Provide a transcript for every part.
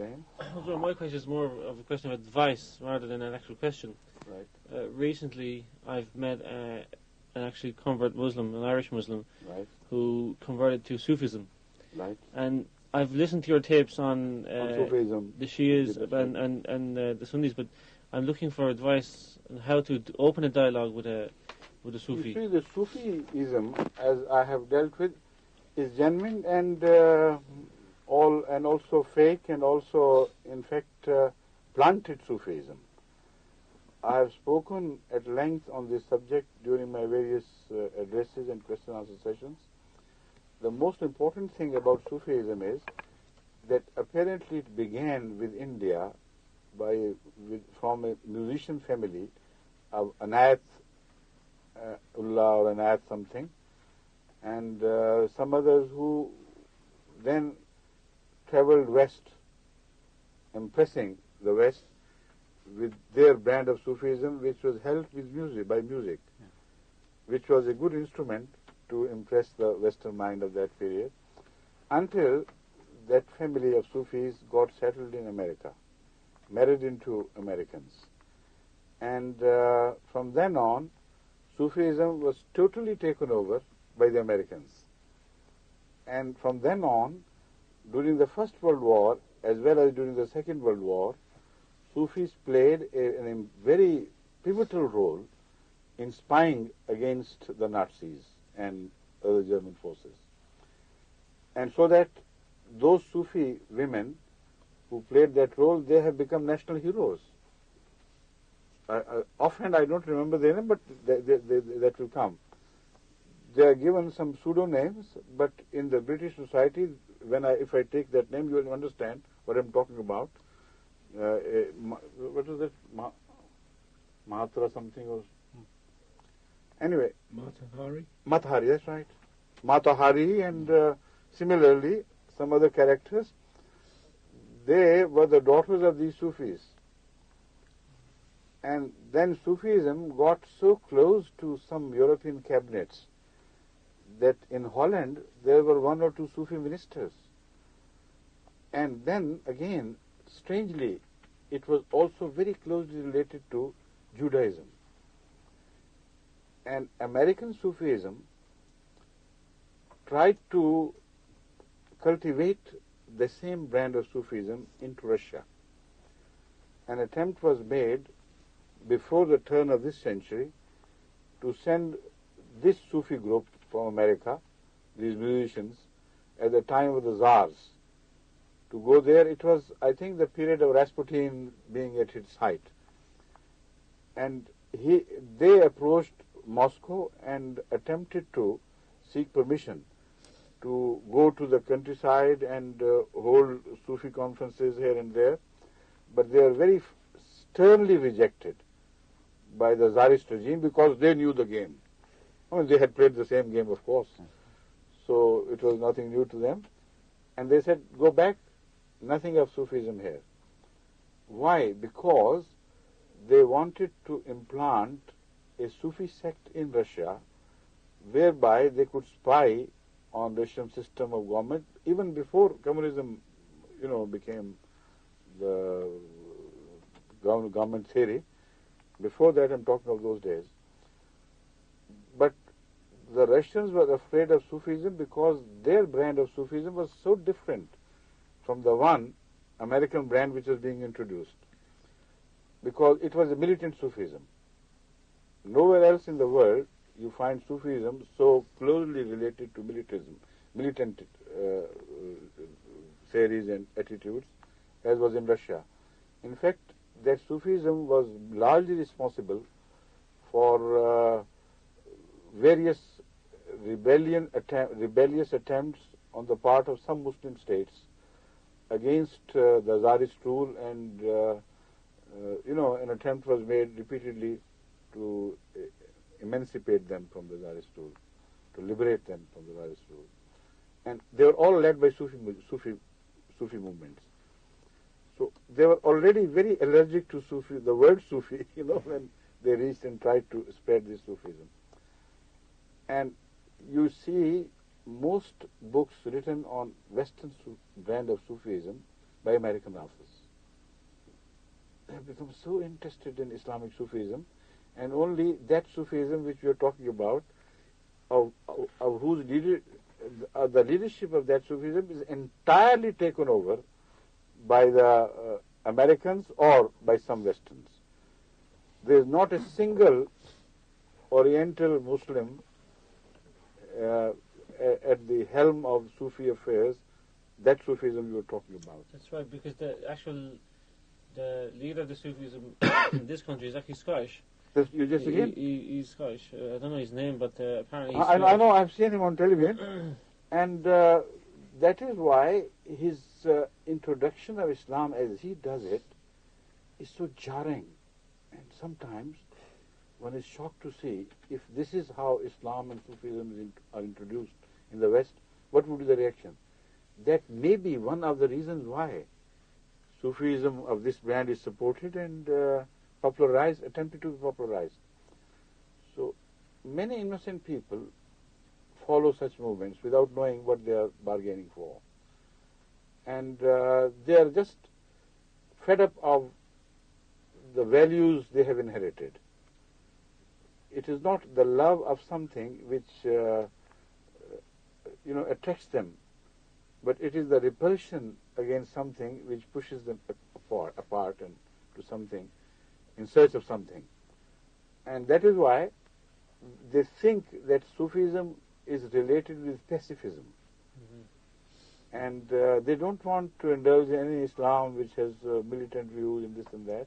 Ibrahim. So my question is more of a question of advice rather than an actual question. Right. Recently, I've met an actually convert Muslim, an Irish Muslim, Right. who converted to Sufism. Right. And I've listened to your tapes on Sufism, the Shias and the Sunnis, but I'm looking for advice on how to open a dialogue with a Sufi. You see, the Sufism, as I have dealt with, is genuine and also fake, and also, in fact, planted Sufism. I have spoken at length on this subject during my various addresses and question-answer sessions. The most important thing about Sufism is that apparently it began with India from a musician family of Anayat Ullah or Anayat something, and some others who then traveled west, impressing the West with their brand of Sufism, which was helped with music, which was a good instrument to impress the Western mind of that period, until that family of Sufis got settled in America, married into Americans. And from then on, Sufism was totally taken over by the Americans. And from then on, during the First World War, as well as during the Second World War, Sufis played a very pivotal role in spying against the Nazis and other German forces. And so that those Sufi women who played that role, they have become national heroes. Offhand, I don't remember their name, but that will come. They are given some pseudo-names, but in the British society, if I take that name, you will understand what I'm talking about. What was it? Mahatra something or... Anyway. Matahari, that's right. Matahari, and similarly, some other characters. They were the daughters of these Sufis. And then Sufism got so close to some European cabinets that in Holland there were one or two Sufi ministers. And then again, strangely, it was also very closely related to Judaism. And American Sufism tried to cultivate the same brand of Sufism into Russia. An attempt was made before the turn of this century to send this Sufi group from America, these musicians, at the time of the Tsars, to go there. It was, I think, the period of Rasputin being at its height. And they approached Moscow and attempted to seek permission to go to the countryside and hold Sufi conferences here and there, but they are very sternly rejected by the Tsarist regime because they knew the game. I mean, they had played the same game, of course, so it was nothing new to them. And they said, go back, nothing of Sufism here. Why? Because they wanted to implant a Sufi sect in Russia whereby they could spy on Russian system of government even before communism, became the government theory. Before that, I'm talking of those days. But the Russians were afraid of Sufism because their brand of Sufism was so different from the one American brand which was being introduced, because it was a militant Sufism. Nowhere else in the world you find Sufism so closely related to militant theories and attitudes as was in Russia. In fact, that Sufism was largely responsible for various rebellious attempts on the part of some Muslim states against the Tsarist rule, and an attempt was made repeatedly to emancipate them from the Tsarist rule, to liberate them from the Tsarist rule. And they were all led by Sufi movements. So they were already very allergic to Sufi, the word Sufi, when they reached and tried to spread this Sufism. And you see most books written on Western brand of Sufism by American authors. They have become so interested in Islamic Sufism, and only that Sufism which we are talking about, of whose the leadership of that Sufism is entirely taken over by the Americans or by some Westerns. There is not a single Oriental Muslim at the helm of Sufi affairs, that Sufism you were talking about. That's right, because the leader of the Sufism in this country is actually Scottish. You just again? He's Scottish. I don't know his name, but apparently he's I know, I've seen him on television. And that is why his introduction of Islam as he does it is so jarring. And sometimes one is shocked to see if this is how Islam and Sufism are introduced in the West, what would be the reaction? That may be one of the reasons why Sufism of this brand is supported and popularized, attempted to be popularized. So many innocent people follow such movements without knowing what they are bargaining for. And they are just fed up of the values they have inherited. It is not the love of something which attracts them, but it is the repulsion against something which pushes them apart and to something, in search of something. And that is why they think that Sufism is related with pacifism. Mm-hmm. And they don't want to indulge in any Islam which has militant views and this and that.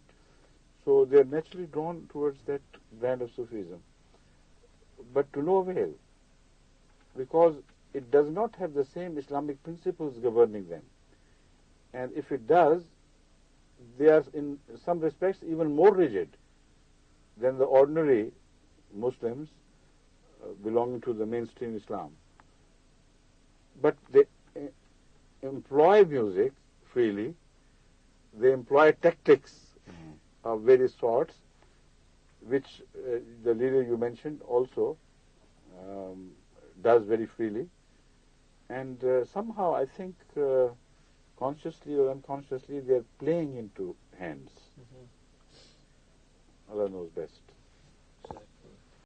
So they are naturally drawn towards that brand of Sufism. But to no avail, because it does not have the same Islamic principles governing them. And if it does, they are in some respects even more rigid than the ordinary Muslims belonging to the mainstream Islam. But they employ music freely, they employ tactics of various sorts, which the leader you mentioned also does very freely. And somehow I think consciously or unconsciously they are playing into hands. Mm-hmm. Allah knows best.